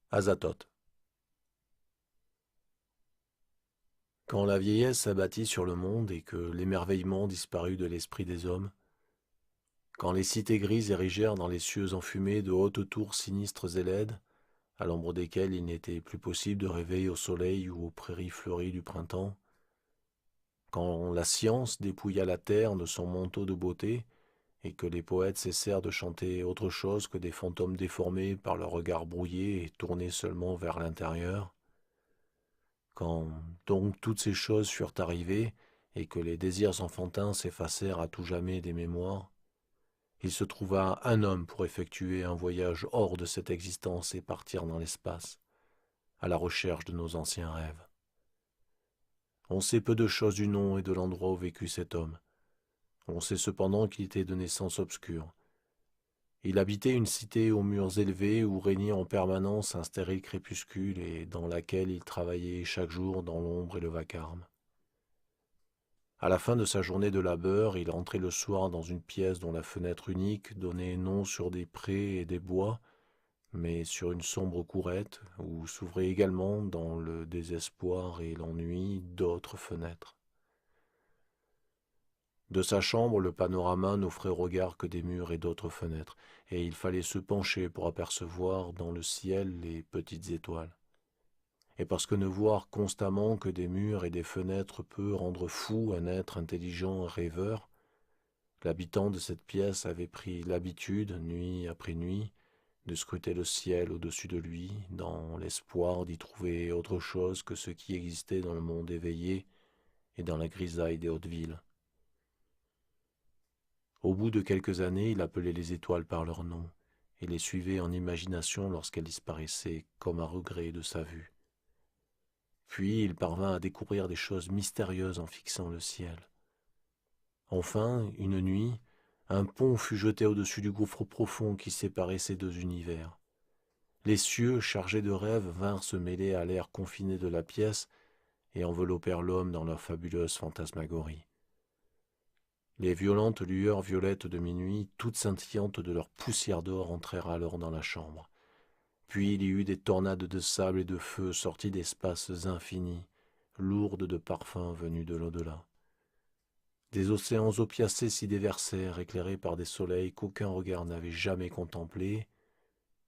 Azathoth. Quand la vieillesse s'abattit sur le monde et que l'émerveillement disparut de l'esprit des hommes, quand les cités grises érigèrent dans les cieux enfumés de hautes tours sinistres et laides, à l'ombre desquelles il n'était plus possible de rêver au soleil ou aux prairies fleuries du printemps, quand la science dépouilla la terre de son manteau de beauté et que les poètes cessèrent de chanter autre chose que des fantômes déformés par leur regard brouillé et tournés seulement vers l'intérieur, quand donc toutes ces choses furent arrivées et que les désirs enfantins s'effacèrent à tout jamais des mémoires, il se trouva un homme pour effectuer un voyage hors de cette existence et partir dans l'espace, à la recherche de nos anciens rêves. On sait peu de choses du nom et de l'endroit où vécut cet homme. On sait cependant qu'il était de naissance obscure. Il habitait une cité aux murs élevés où régnait en permanence un stérile crépuscule et dans laquelle il travaillait chaque jour dans l'ombre et le vacarme. À la fin de sa journée de labeur, il entrait le soir dans une pièce dont la fenêtre unique donnait non sur des prés et des bois, mais sur une sombre courette où s'ouvraient également, dans le désespoir et l'ennui, d'autres fenêtres. De sa chambre, le panorama n'offrait au regard que des murs et d'autres fenêtres, et il fallait se pencher pour apercevoir dans le ciel les petites étoiles. Et parce que ne voir constamment que des murs et des fenêtres peut rendre fou un être intelligent et rêveur, l'habitant de cette pièce avait pris l'habitude, nuit après nuit, de scruter le ciel au-dessus de lui, dans l'espoir d'y trouver autre chose que ce qui existait dans le monde éveillé et dans la grisaille des hautes villes. Au bout de quelques années, il appelait les étoiles par leur nom, et les suivait en imagination lorsqu'elles disparaissaient comme à regret de sa vue. Puis il parvint à découvrir des choses mystérieuses en fixant le ciel. Enfin, une nuit, un pont fut jeté au-dessus du gouffre profond qui séparait ces deux univers. Les cieux, chargés de rêves, vinrent se mêler à l'air confiné de la pièce et enveloppèrent l'homme dans leur fabuleuse fantasmagorie. Les violentes lueurs violettes de minuit, toutes scintillantes de leur poussière d'or, entrèrent alors dans la chambre. Puis il y eut des tornades de sable et de feu sorties d'espaces infinis, lourdes de parfums venus de l'au-delà. Des océans opiacés s'y déversèrent, éclairés par des soleils qu'aucun regard n'avait jamais contemplés,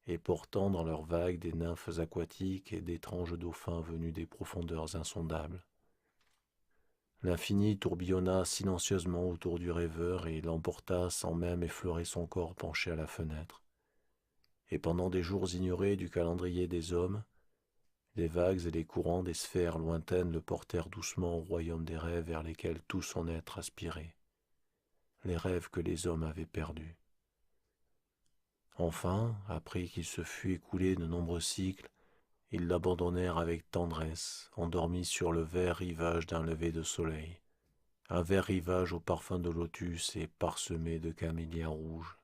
et portant dans leurs vagues des nymphes aquatiques et d'étranges dauphins venus des profondeurs insondables. L'infini tourbillonna silencieusement autour du rêveur et l'emporta sans même effleurer son corps penché à la fenêtre. Et pendant des jours ignorés du calendrier des hommes, les vagues et les courants des sphères lointaines le portèrent doucement au royaume des rêves vers lesquels tout son être aspirait, les rêves que les hommes avaient perdus. Enfin, après qu'il se fut écoulé de nombreux cycles, ils l'abandonnèrent avec tendresse, endormi sur le vert rivage d'un lever de soleil, un vert rivage au parfum de lotus et parsemé de camélias rouges.